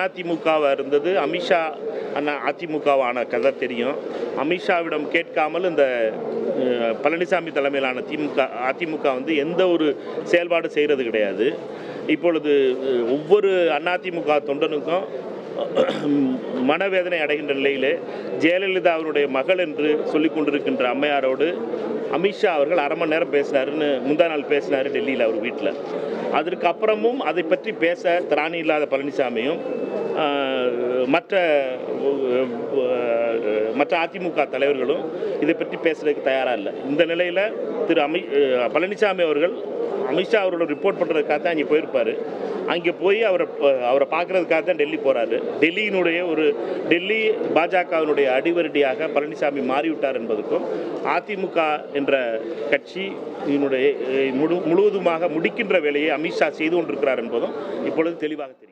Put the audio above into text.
அதிமுகவா இருந்தது அமித்ஷா அதிமுகவான கதை தெரியும். அமித்ஷாவிடம் கேட்காமல் இந்த பழனிசாமி தலைமையிலான அதிமுக வந்து எந்த ஒரு செயல்பாடு செய்கிறது கிடையாது. இப்பொழுது ஒவ்வொரு அதிமுக தொண்டனுக்கும் மனவேதனை அடைகின்ற நிலையிலே ஜெயலலிதா அவருடைய மகள் என்று சொல்லிக் கொண்டிருக்கின்ற அம்மையாரோடு அமித்ஷா அவர்கள் அரை மணி நேரம் பேசினாருன்னு முந்தா நாள் பேசினார் டெல்லியில் அவர் வீட்டில். அதற்கு அப்புறமும் அதை பற்றி பேச திராணி இல்லாத பழனிசாமியும் மற்ற அதிமுக தலைவர்களும் இதை பற்றி பேசுறதுக்கு தயாராக இல்லை. இந்த நிலையில் பழனிசாமி அவர்கள் அமித்ஷா அவரோட ரிப்போர்ட் பண்ணுறதுக்காக தான் அங்கே போயிருப்பார். அங்கே போய் அவரை பார்க்குறதுக்காக தான் டெல்லி போகிறாரு. டெல்லி பாஜகவினுடைய அடிவருடியாக பழனிசாமி மாறிவிட்டார் என்பதற்கும் அதிமுக என்ற கட்சி முழுவதுமாக முடிக்கின்ற வேலையை அமித்ஷா செய்து கொண்டிருக்கிறார் என்பதும் இப்பொழுது தெளிவாக தெரியும்.